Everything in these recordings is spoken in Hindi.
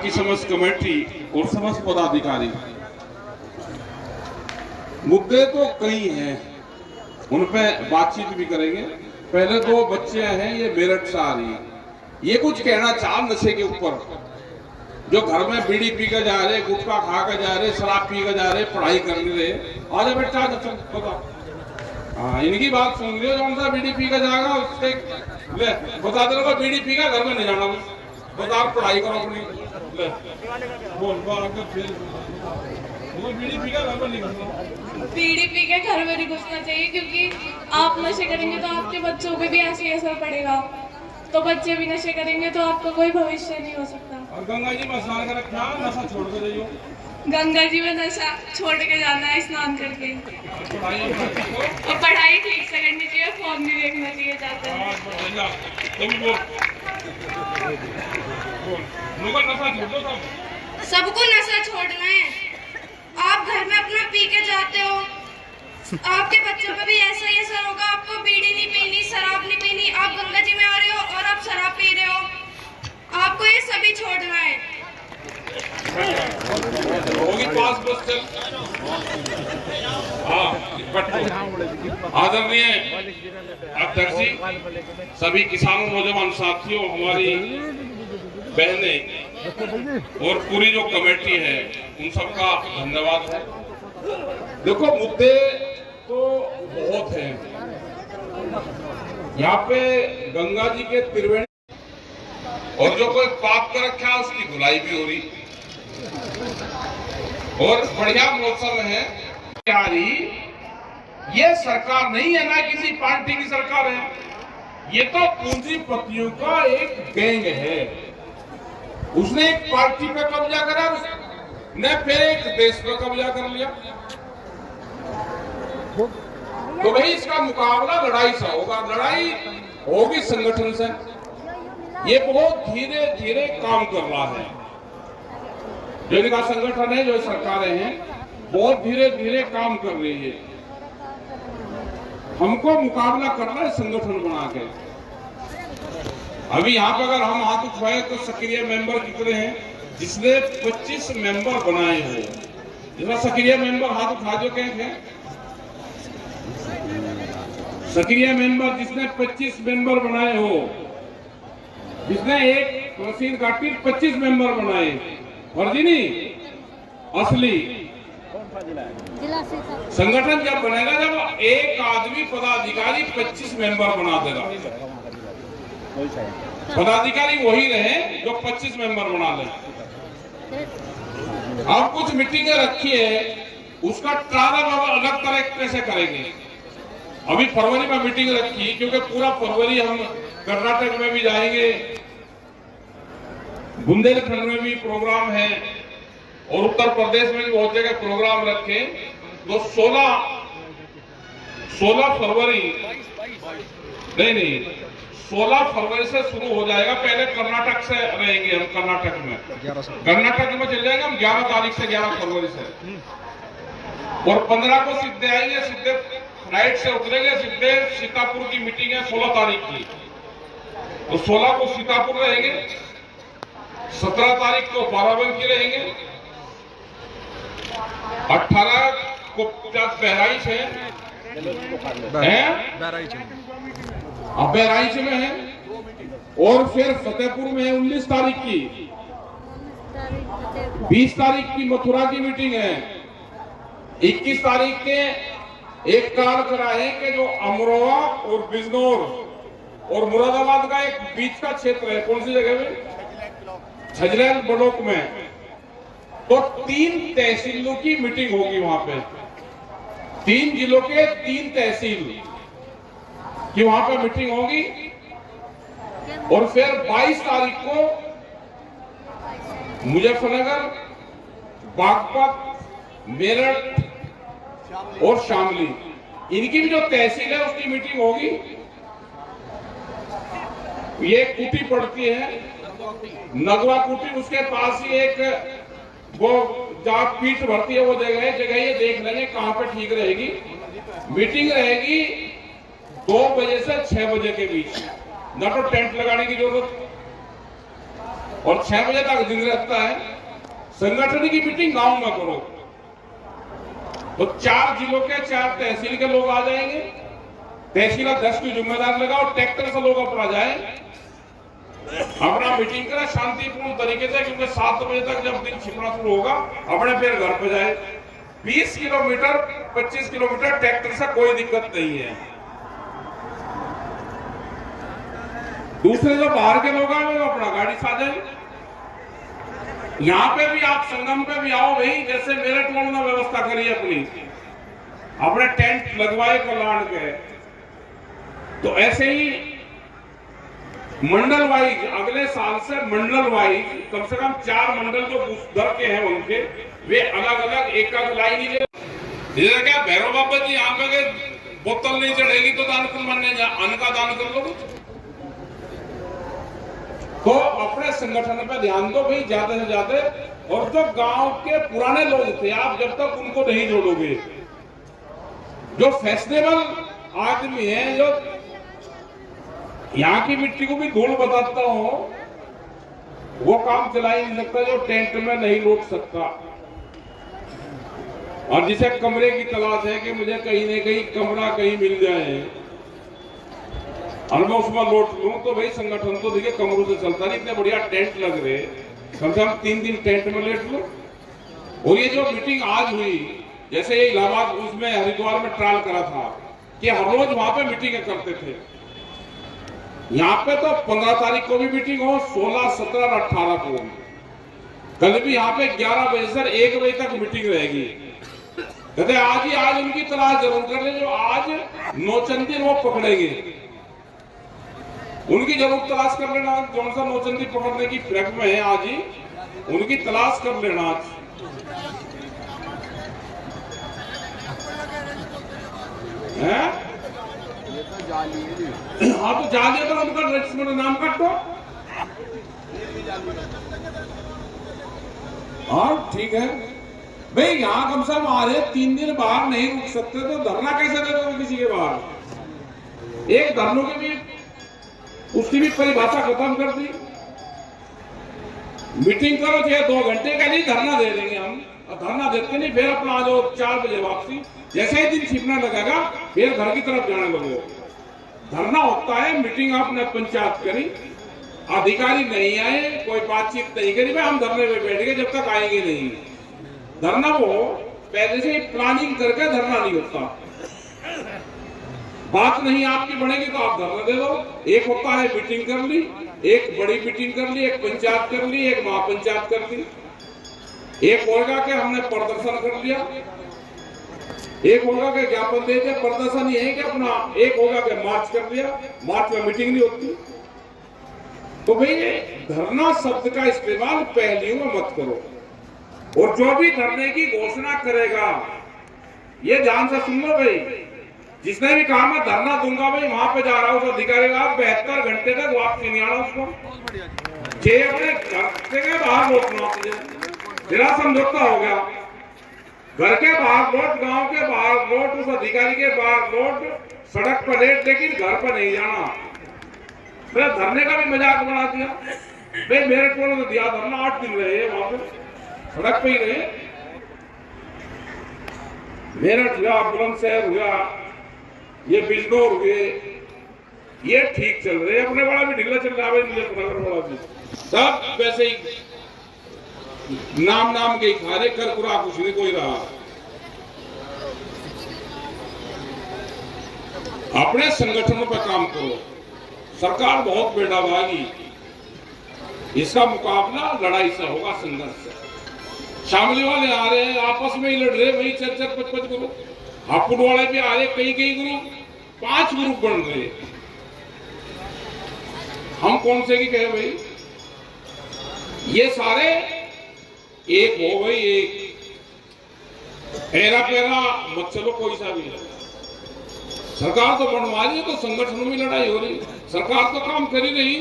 की समस्त कमेटी और समस्त पदाधिकारी। मुद्दे तो कई हैं, उन पे बातचीत भी करेंगे। पहले दो बच्चे हैं, ये मेरठ से आ रही, ये कुछ कहना चाह नशे के ऊपर, जो घर में बीड़ी पी कर जा रहे, गुटखा खा कर जा रहे, शराब पी कर जा रहे, पढ़ाई कर रहे। आज बेटा बता, हाँ इनकी बात सुन लियो। कौन सा बीड़ी पी कर जाएगा उसके ले बता दे रहा, बीड़ी पी कर घर में नहीं जाना, बता पढ़ाई करो अपनी। ले बोल फिर बीड़ी पी कर घर में नहीं घुसना, बीड़ी पी के घर में नहीं घुसना चाहिए, क्योंकि आप नशे करेंगे तो आपके बच्चों पे भी ऐसे असर पड़ेगा। तो बच्चे भी नशे करेंगे तो आपका कोई भविष्य नहीं हो सकता। और गंगा जी में स्नान कर रखा, नशा छोड़ के जाइयो। गंगा जी में नशा छोड़ के जाना है स्नान करके, और पढ़ाई ठीक से करनी चाहिए, फोन नहीं देखना चाहिए जाते हैं। सबको नशा छोड़ना है। आप घर में अपना पी के जाते हो, आपके बच्चों पे भी ऐसा ही असर होगा। आपको बीड़ी नहीं पीनी, शराब नहीं पीनी, आप गंगा जी में आ रहे हो और आप शराब पी रहे हो, आपको ये सभी छोड़ना है। होगी पास बस चल। आदरणीय अध्यक्ष जी, सभी किसानों, नौजवान साथियों, हमारी बहनें और पूरी जो कमेटी है, उन सबका धन्यवाद है। देखो मुद्दे तो बहुत हैं। यहाँ पे गंगा जी के त्रिवेणी, और जो कोई पाप कर रखा है उसकी धुलाई भी हो रही, और बढ़िया मौसम है। ये सरकार नहीं है ना, किसी पार्टी की सरकार है, ये तो पूंजीपतियों का एक गैंग है। उसने एक पार्टी पे कब्जा करा, उसने फिर एक देश पे कब्जा कर लिया। तो भाई इसका मुकाबला लड़ाई से होगा, लड़ाई होगी संगठन से। ये बहुत धीरे धीरे काम कर रहा है, जो इनका संगठन है, जो सरकारें हैं, बहुत धीरे धीरे काम कर रही है। हमको मुकाबला करना है संगठन बना के। अभी यहाँ पे अगर हम हाथ उठाए तो सक्रिय मेंबर कितने हैं? जिसने 25 मेंबर बनाए हो, जिसका सक्रिय मेंबर हाथ उठा जो कहें, सक्रिय मेंबर जिसने 25 मेंबर बनाए हो, जिसने एक तहसील घाटी 25 मेंबर बनाए, फर्जी नहीं असली। संगठन जब बनेगा जब एक आदमी पदाधिकारी 25 मेंबर बना देगा। पदाधिकारी वही रहे जो 25 मेंबर बना ले। अब कुछ मीटिंगें रखी है, उसका प्रारंभ अलग तरीके से करेंगे। अभी फरवरी में मीटिंग रखी, क्योंकि पूरा फरवरी हम कर्नाटक में भी जाएंगे, बुंदेलखंड में भी प्रोग्राम है, और उत्तर प्रदेश में भी बहुत जगह प्रोग्राम रखे। तो 16 फरवरी नहीं 16 फरवरी से शुरू हो जाएगा। पहले कर्नाटक से रहेंगे हम, कर्नाटक में चले जाएंगे हम 11 तारीख से, 11 फरवरी से, और 15 को सीधे आएंगे, सीधे फ्लाइट से उतरेंगे, सीधे सीतापुर की मीटिंग है 16 तारीख की। तो 16 को सीतापुर रहेंगे, 17 तारीख को बाराबंकी रहेंगे, 18 को बहराइच है, अब बहराइच में है, और फिर फतेहपुर में है 19 तारीख की, 20 तारीख की मथुरा की मीटिंग है, 21 तारीख के एक कार कराए कि जो अमरोहा और बिजनौर और मुरादाबाद का एक बीच का क्षेत्र है, कौन सी जगह में, छजरेल ब्लॉक में। तो 3 तहसीलों की मीटिंग होगी वहां पे, 3 जिलों के 3 तहसील की वहां पे मीटिंग होगी। और फिर 22 तारीख को मुजफ्फरनगर, बागपत, मेरठ और शामली, इनकी भी जो तहसील है उसकी मीटिंग होगी। ये कुटी पड़ती है, नगवा कुटी, उसके पास ही एक वो जहाँ पीठ भरती है वो जगह ये देख लेंगे कहाँ पे ठीक रहेगी। मीटिंग रहेगी 2 बजे से 6 बजे के बीच, ना तो टेंट लगाने की जरूरत, और 6 बजे तक दिन रहता है। संगठन की मीटिंग गांव में करो तो 4 जिलों के 4 तहसील के लोग आ जाएंगे, तहसील 10 की जिम्मेदार लगाओ, ट्रैक्टर से लोग अपना जाए, अपना मीटिंग करें शांतिपूर्ण तरीके से, क्योंकि 7 बजे तक जब दिन छिपना शुरू होगा अपने फिर घर पे जाए। 20 किलोमीटर 25 किलोमीटर ट्रैक्टर से कोई दिक्कत नहीं है। दूसरे जो बाहर के लोग आए वो अपना गाड़ी से आ जाए। यहाँ पे भी आप संगम पे भी आओ भाई, जैसे मेरठ वालों ने व्यवस्था करी अपने टेंट लगवाए कल्याण के, तो ऐसे ही मंडल वाइज अगले साल से मंडल वाइज कम से कम 4 मंडल जो दर के हैं उनके, वे अलग अलग एक लाइन ही जैसे क्या भैरव बाबा जी यहाँ पे बोतल नहीं चढ़ेगी तो दान कर मानने अन्न का दान कर लो। तो अपने संगठन पे ध्यान दो भाई ज्यादा से ज्यादा। और जो गांव के पुराने लोग थे, आप जब तक उनको नहीं जोड़ोगे, जो फैशनेबल आदमी है, जो यहाँ की मिट्टी को भी धूल बताता हो, वो काम चला ही नहीं सकता जो टेंट में नहीं लौट सकता। और जिसे कमरे की तलाश है कि मुझे कहीं न कहीं कमरा कहीं मिल जाए और मैं उसमें लौट लूं, तो भाई संगठन तो देखिए कमरों से चलता नहीं। इतने बढ़िया टेंट लग रहे, कम से कम 3 दिन टेंट में लेट लो। और ये जो मीटिंग आज हुई, जैसे ये इलाहाबाद उसमें हरिद्वार में ट्रायल करा था कि हर रोज वहां पे मीटिंग करते थे, यहाँ पे तो 15 तारीख को भी मीटिंग हो, 16, 17 और 18 को। कल भी यहाँ पे 11 बजे से 1 बजे तक मीटिंग रहेगी। कहते आज उनकी तलाश जरूर कर ले, जो आज नौचंदी वो पकड़ेंगे, उनकी जरूर तलाश कर लेना। कौन सा नौचंदी पकड़ने की फ्रैक में है आज ही, उनकी तलाश कर लेना आज। हाँ तो जालिए तो उनका रजिस्टर नाम काट दो। हाँ ठीक है भाई, यहाँ कम से कम आ रहे 3 दिन बाहर नहीं रुक सकते तो धरना कैसे दे दोगे किसी के बाहर? एक धरनों के भी उसकी भी परिभाषा खत्म कर दी। मीटिंग करो चाहे 2 घंटे का, नहीं धरना दे देंगे हम, और धरना देते नहीं फिर अपना आ जाओ 4 बजे वापसी। जैसे ही दिन छिपने लगेगा फिर घर की तरफ जाने लगो। धरना होता है, मीटिंग आपने पंचायत करी, अधिकारी नहीं आए, कोई बातचीत नहीं करी, भाई हम धरने पे बैठ गए जब तक आएंगे नहीं। धरना वो पहले से प्लानिंग करके धरना नहीं होता। बात नहीं आपकी बढ़ेगी तो आप धरना दे दो। एक होता है मीटिंग कर ली, एक बड़ी मीटिंग कर ली, एक पंचायत कर ली, एक महापंचायत कर ली। एक होगा कि हमने प्रदर्शन कर लिया, एक होगा कि ज्ञापन दे दिया। प्रदर्शन ये है कि अपना, एक होगा कि मार्च कर लिया, मार्च में मीटिंग नहीं होती। तो भाई धरना शब्द का इस्तेमाल पहलियों में मत करो। और जो भी धरने की घोषणा करेगा, ये ध्यान से सुन लो भाई, जिसने भी कहा मैं धरना दूंगा भाई वहां पे जा रहा हूं, उस अधिकारी का 72 घंटे तक वापसी नहीं आना उसको। अपने घर से बाहर लौटना, तेरा समझौता हो गया। घर के बाहर लौट, गांव के बाहर लौट, उस अधिकारी के बाहर लौट, सड़क पर लेट, लेकिन घर पर नहीं जाना। फिर धरने का भी मजाक बना दिया भाई। मेरे को दिया धरना, 8 दिन रहे वहां पे, सड़क पे ही रहे। मेरठ हुआ, बुलंदशहर हुआ, ये बिजनौर हुए, ये ठीक चल रहे। अपने वाला भी ढीला चल रहा है, मुझे वाला भी सब वैसे ही नाम के ही खा रहे, कर पूरा कुछ नहीं कोई रहा। अपने संगठनों पर काम करो। सरकार बहुत बेड़ाभागी, इसका मुकाबला लड़ाई से होगा, संघर्ष से। शामली वाले आ रहे हैं, आपस में ही लड़ रहे भाई, 4-4, 5-5 ग्रुप। हापुड़ वाले भी आ रहे, कई ग्रुप, 5 ग्रुप बन रहे। हम कौन से की कहे भाई? ये सारे एक हो गई, एक हेरा फेरा मत चलो कोई सा भी। सरकार तो बनवा रही है, तो संगठनों में लड़ाई हो रही। सरकार तो काम कर ही रही,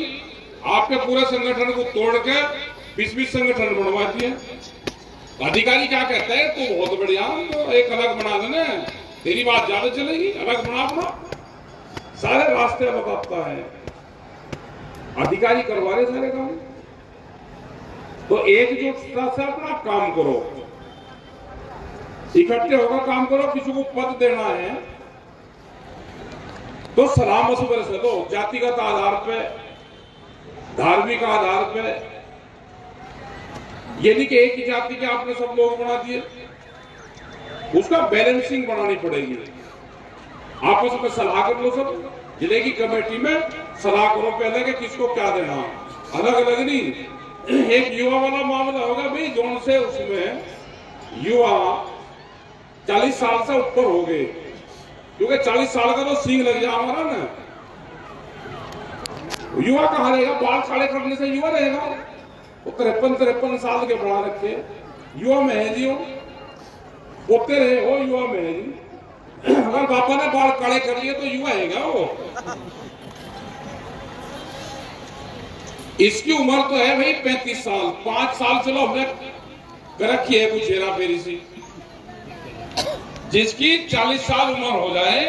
आपके पूरे संगठन को तोड़ के 20-20 संगठन बनवाती है। अधिकारी क्या कहता है, तू बहुत बढ़िया, तो एक अलग बना देना, तेरी बात ज्यादा चलेगी, अलग बना अपना। सारे रास्ते बताता है, अधिकारी करवा रहे सारे काम। तो एकजुटता से अपना काम करो, इकट्ठे होकर काम करो। किसी को पद देना है तो सलाह मशवरे से दो, जातिगत आधार पे, धार्मिक आधार पे। ये नहीं कि एक ही जाति के आपने सब लोग बना दिए, उसका बैलेंसिंग बनानी पड़ेगी। आपस में सलाह कर लो, सब जिले की कमेटी में सलाह करो पहले कि किसको क्या देना, अलग अलग नहीं। एक युवा वाला मामला होगा भाई, जोन से उसमें युवा 40 साल से ऊपर हो गए, क्योंकि 40 साल का तो सींग लग जाए हमारा ना। युवा कहाँ रहेगा, बाल खड़े करने से युवा रहेगा? वो 53 साल के बढ़ा रखे युवा में है जी, बोलते रहे हो युवा में है जी। अगर पापा ने बाल काले कर लिए तो युवा है वो। इसकी उम्र तो है भाई 35 साल, 5 साल चलो हमने कर रखी है कुछ हेरा फेरी सी। जिसकी 40 साल उम्र हो जाए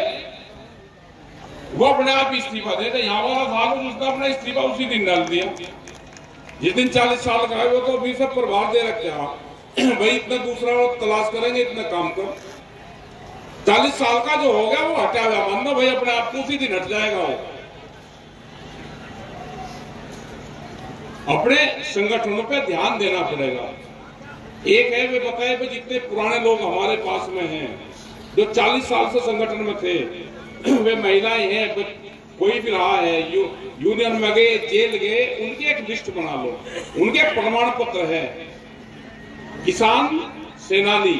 वो अपने आप इस्तीफा दे दे। यहाँ वाला साल उसने अपना इस्तीफा उसी दिन डाल दिया जिस दिन 40 साल का है। वो तो अभी से प्रभाव दे रखे आप भाई, इतना दूसरा तलाश करेंगे, इतना काम कर। 40 साल का जो हो गया वो हटा हुआ मानना भाई, अपने आप को उसी दिन हट जाएगा वो। अपने संगठनों पे ध्यान देना पड़ेगा। एक है वे बताए भाई, जितने पुराने लोग हमारे पास में हैं जो 40 साल से संगठन में थे, वे महिलाएं हैं, कोई भी रहा है, यूनियन में गए, जेल गए, उनकी एक लिस्ट बना लो। उनके प्रमाण पत्र है, किसान सेनानी,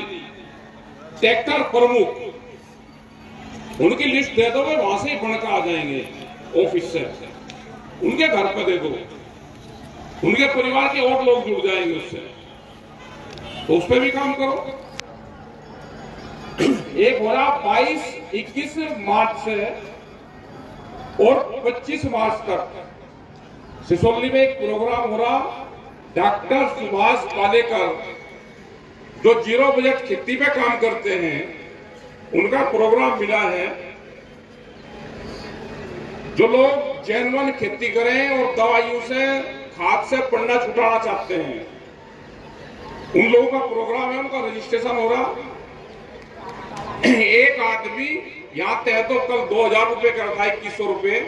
ट्रैक्टर प्रमुख, उनकी लिस्ट दे दो, वहां से ही बनकर आ जाएंगे ऑफिस से। उनके घर पर दे दो, उनके परिवार के और लोग जुड़ जाएंगे उससे, तो उस पर भी काम करो। एक हो रहा 22-21 मार्च से और 25 मार्च तक सिसोली में एक प्रोग्राम हो रहा। डॉक्टर सुभाष पालेकर जो जीरो बजट खेती पे काम करते हैं, उनका प्रोग्राम मिला है। जो लोग जेन्युइन खेती करें और दवाइयों से, खाद से पन्ना छुटाना चाहते हैं, उन लोगों का प्रोग्राम है, उनका रजिस्ट्रेशन हो रहा। एक आदमी यहाँ तय तो कल 2000 रुपए करता है, 2100 रुपए,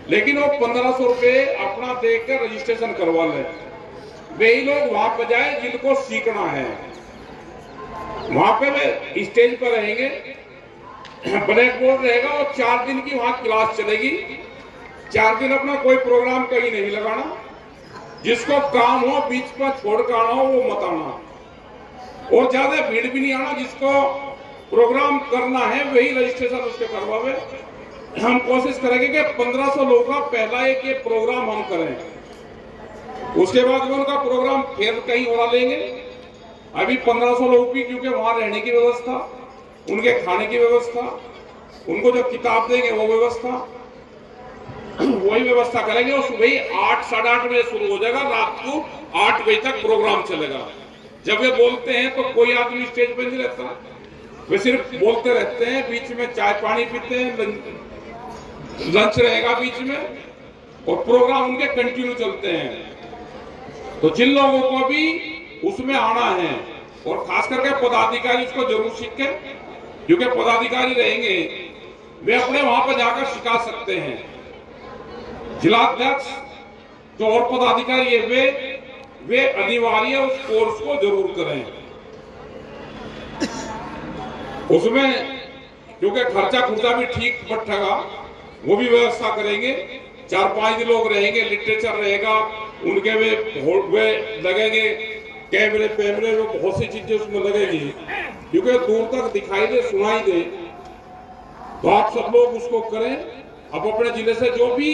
लेकिन वो 1500 रुपए अपना देकर रजिस्ट्रेशन करवा ले। वही लोग वहां पर जाए जिनको सीखना है। वहां पे वे स्टेज पर रहेंगे, ब्लैक बोर्ड रहेगा और 4 दिन की वहां क्लास चलेगी। 4 दिन अपना कोई प्रोग्राम कहीं नहीं लगाना, जिसको काम हो बीच पर छोड़ कर आना हो वो मत आना, और ज्यादा भीड़ भी नहीं आना। जिसको प्रोग्राम करना है वही रजिस्ट्रेशन उसके करवावे। हम कोशिश करेंगे कि 1500 लोगों का पहला एक ये प्रोग्राम हम करें, उसके बाद में उनका प्रोग्राम फिर कहीं और लेंगे। अभी 1500 लोग भी, क्योंकि वहां रहने की व्यवस्था, उनके खाने की व्यवस्था, उनको जो किताब देंगे वो व्यवस्था, वही व्यवस्था करेंगे। और सुबह 8 साढ़े 8 बजे शुरू हो जाएगा, रात को 8 बजे तक प्रोग्राम चलेगा। जब वे बोलते हैं तो कोई आदमी स्टेज पर नहीं रहता, वे सिर्फ बोलते रहते हैं। बीच में चाय पानी पीते हैं, लंच रहेगा बीच में, और प्रोग्राम उनके कंटिन्यू चलते हैं। तो जिन लोगों को भी उसमें आना है, और खास करके पदाधिकारी उसको जरूर सीखे, क्योंकि पदाधिकारी रहेंगे वे अपने वहां पर जाकर सिखा सकते हैं। जिलाध्यक्ष जो और पदाधिकारी है वे अनिवार्य उस कोर्स को जरूर करें। उसमें क्योंकि खर्चा भी ठीक बैठेगा, वो भी व्यवस्था करेंगे। 4-5 लोग रहेंगे, लिटरेचर रहेगा, उनके वे लगेंगे कैमरे पैमरे, बहुत सी चीजें उसमें लगेगी, क्योंकि दूर तक दिखाई दे, सुनाई दे। तो आप सब लोग उसको करें। अब अपने जिले से जो भी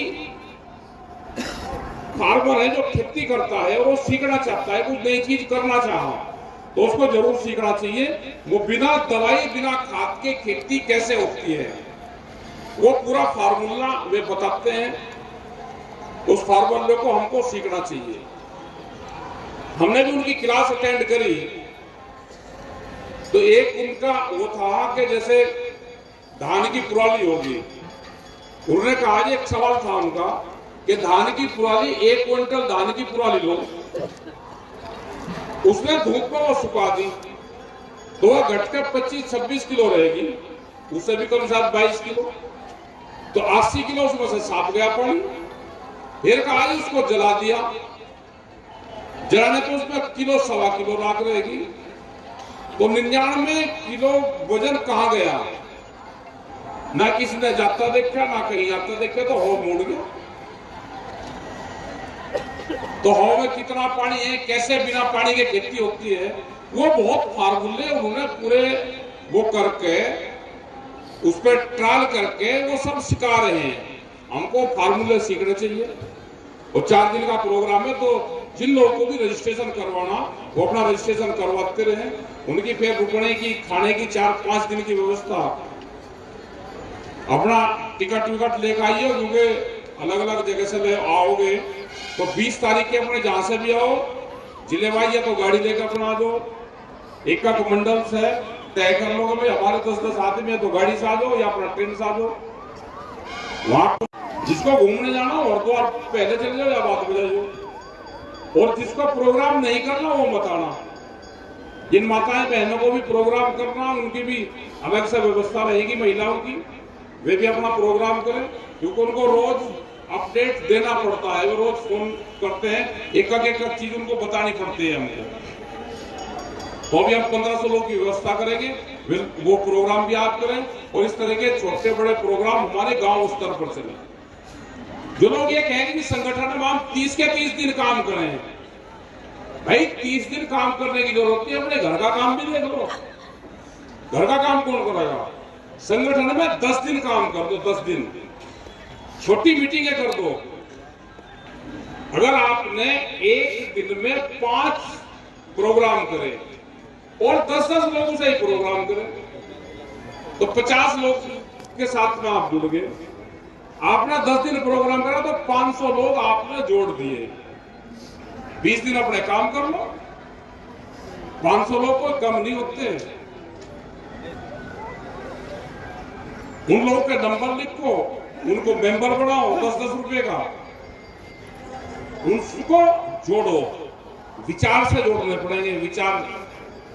फार्मर है जो खेती करता है और वो सीखना चाहता है, कुछ नई चीज करना चाहा, तो उसको जरूर सीखना चाहिए। वो बिना दवाई बिना खाद के खेती कैसे होती है वो पूरा फार्मूला वे बताते हैं। उस फार्मूले को हमको सीखना चाहिए। हमने भी उनकी क्लास अटेंड करी, तो एक उनका वो था कि जैसे धान की पुराली होगी। उन्होंने कहा, एक सवाल था उनका कि धान की पुराली, 1 क्विंटल धान की पुराली लो, उसने धूप में वो सुखा दी तो वह घटकर 25-26 किलो रहेगी, उससे भी कम साथ 22 किलो, तो 80 किलो उसमें से साफ गया पानी। फिर कहा उसको जला दिया, जलाने तो उसमें किलो सवा किलो राख रहेगी, तो 99 किलो वजन कहां गया? ना किसी ने जाता देखा ना कहीं आता देखा, तो हो मुड़ गया। तो हवा में कितना पानी है, कैसे बिना पानी के खेती होती है, वो बहुत फार्मूले उन्होंने पूरे वो करके उस पर ट्रायल करके वो सब सिखा रहे हैं। हमको फार्मूले सीखने चाहिए। और 4 दिन का प्रोग्राम है, तो जिन लोगों को भी रजिस्ट्रेशन करवाना वो अपना रजिस्ट्रेशन करवाते रहे। उनकी फिर रुकने की, खाने की 4-5 दिन की व्यवस्था, अपना टिकट विकट लेकर आइए, क्योंकि अलग अलग जगह से ले आओगे तो 20 तारीख के अपने जहां से भी आओ, जिले वाइज या तो गाड़ी लेकर अपना आ जाओ, एक मंडल से तय कर लो भाई हमारे 10-10 आदमी है तो गाड़ी से आ जाओ या अपना ट्रेन से आ जाओ। वहां जिसको घूमने जाना और तो आप पहले चले जाओ या बाद में जाओ, और जिसको प्रोग्राम नहीं करना वो मत आना। जिन माताएं बहनों को भी प्रोग्राम करना, उनकी भी अलग से व्यवस्था रहेगी महिलाओं की, वे भी अपना प्रोग्राम करें, क्योंकि उनको रोज अपडेट देना पड़ता है। वो रोज फोन करते हैं, एक एक चीज उनको बतानी पड़ती है हमको। तो अभी हम 1500 लोगों की व्यवस्था करेंगे, वो प्रोग्राम भी आप करें, और इस तरह के छोटे बड़े प्रोग्राम हमारे गांव स्तर पर चले। जो लोग ये कहेंगे कि संगठन में हम 30 के 30 दिन काम करें, भाई 30 दिन काम करने की जरूरत नहीं, अपने घर का काम भी देख लो। घर का काम कौन करेगा? संगठन में 10 दिन काम कर दो, 10 दिन छोटी मीटिंगें कर दो। अगर आपने एक दिन में 5 प्रोग्राम करे और 10-10 लोगों से ही प्रोग्राम करें, तो 50 लोग के साथ में आप जुड़ गए। आपने 10 दिन प्रोग्राम करा तो 500 लोग आपने जोड़ दिए। 20 दिन अपने काम कर लो, 500 लोग कोई कम नहीं होते। उन लोगों के नंबर लिखो, उनको मेंबर बनाओ 10-10 रुपए का, उनको जोड़ो। विचार से जोड़ने पड़ेंगे। विचार,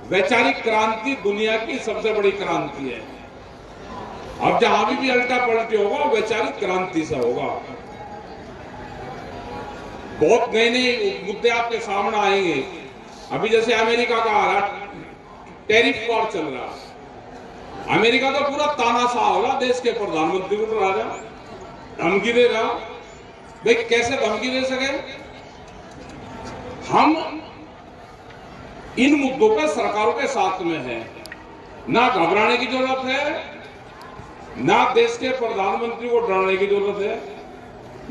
वैचारिक क्रांति दुनिया की सबसे बड़ी क्रांति है। अब जहां भी अल्टा पलटी होगा वैचारिक क्रांति से होगा। बहुत नए नए मुद्दे आपके सामने आएंगे। अभी जैसे अमेरिका का टैरिफ वॉर चल रहा है, अमेरिका तो पूरा तानाशाह हो रहा, देश के प्रधानमंत्री को राजा धमकी दे रहा। भाई कैसे धमकी दे सके? हम इन मुद्दों पर सरकारों के साथ में है, ना घबराने की जरूरत है, ना देश के प्रधानमंत्री को डरने की जरूरत है,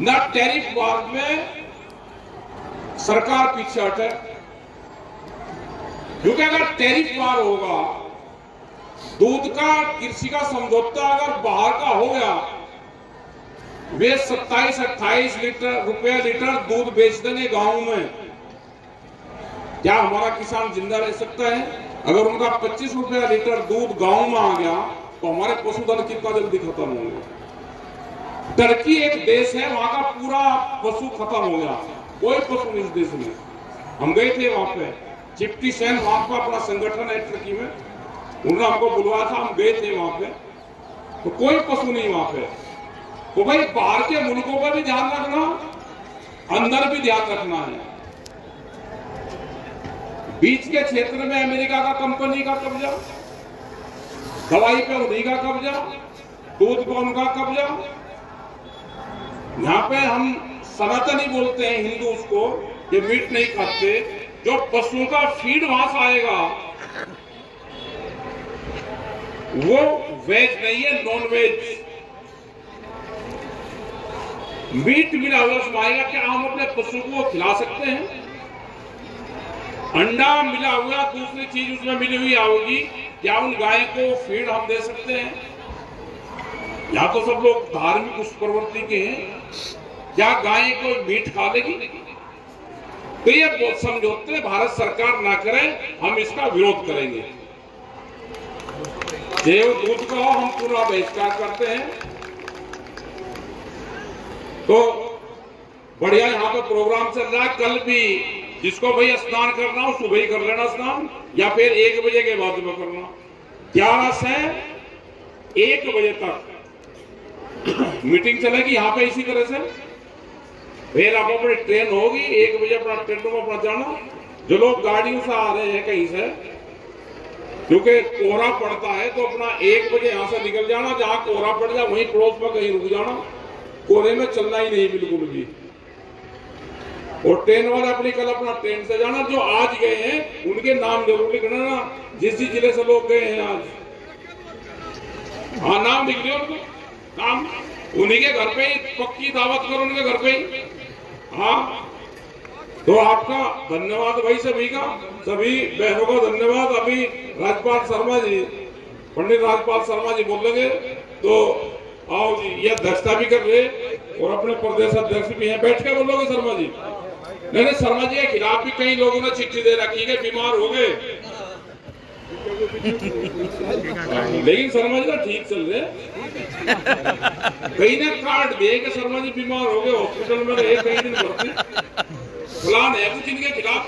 ना टैरिफ वॉर में सरकार पीछे हटे। क्योंकि अगर टैरिफ वॉर होगा, दूध का कृषि का समझौता अगर बाहर का हो गया, वे 27-28 रुपए लीटर दूध बेच देंगे गांव में। क्या हमारा किसान जिंदा रह सकता है? अगर उनका 25 रुपया लीटर दूध गांव में आ गया तो हमारे पशुधन कितना जल्दी खत्म होंगे। टर्की एक देश है, वहां का पूरा पशु खत्म हो गया, कोई पशु नहीं इस देश में। हम गए थे वहां पे, चिप्टी सेन वहां पर अपना संगठन है टर्की में, उन्होंने हमको बुलवाया था, हम गए थे वहां पे, तो कोई पशु नहीं वहां पे। तो भाई बाहर के मुल्कों पर भी ध्यान रखना, अंदर भी ध्यान रखना है। बीच के क्षेत्र में अमेरिका का कंपनी का कब्जा, दवाई पे उन्हीं का कब्जा, दूध पे उनका कब्जा। यहाँ पे हम सनातनी बोलते हैं हिंदू, उसको ये मीट नहीं खाते। जो पशुओं का फीड वहां से आएगा वो वेज नहीं है, नॉन वेज। मीट मिला हुआ उसमें आएगा, क्या हम अपने पशु को खिला सकते हैं? अंडा मिला हुआ दूसरी चीज उसमें मिली हुई आएगी, क्या उन गाय को फीड हम दे सकते हैं? या तो सब लोग धार्मिक उस प्रवृत्ति के हैं, क्या गाय को मीट खा लेगी? तो ये समझौते भारत सरकार ना करे, हम इसका विरोध करेंगे। देव दूध का हम पूरा बहिष्कार करते हैं। तो बढ़िया यहाँ पे प्रोग्राम चल रहा है। कल भी जिसको भाई स्नान करना हो सुबह ही कर लेना स्नान, या फिर 1 बजे के बाद में करना। 11 से 1 बजे तक मीटिंग चलेगी यहाँ पे इसी तरह से। फिर आप अपनी ट्रेन होगी, 1 बजे अपना ट्रेनों में अपना जाना। जो लोग गाड़ियों से आ रहे हैं कहीं से, क्योंकि कोहरा पड़ता है, तो अपना 1 बजे यहाँ से निकल जाना, जहां कोहरा पड़ जाए वहीं पड़ोस पर कहीं रुक जाना, कोहरे में चलना ही नहीं बिल्कुल भी। और ट्रेन वाले अपनी कल अपना ट्रेन से जाना। जो आज गए हैं उनके नाम जरूर लिखना ना, जिस जिले से लोग गए हैं आज। हाँ, नाम लिख लियो उनको, नाम उन्हीं के घर पे ही पक्की दावत करो, उनके घर पे ही। हाँ, तो आपका धन्यवाद भाई, सभी का, सभी बहनों का धन्यवाद। अभी राजपाल शर्मा जी, पंडित राजपाल शर्मा जी बोलेंगे, तो आओ जी। ये अध्यक्षता भी कर रहे और अपने प्रदेश अध्यक्ष भी हैं। बैठ के बोलोगे शर्मा जी? नहीं, शर्मा जी के खिलाफ भी कई लोगों ने चिट्ठी दे रखी है, बीमार हो गए, लेकिन शर्मा जी तो ठीक चल रहे। कहीं ने कार्ड दिए कि शर्मा जी बीमार हो गए, हॉस्पिटल में रहे कई दिन भर्ती, फलान है कुछ इनके खिलाफ।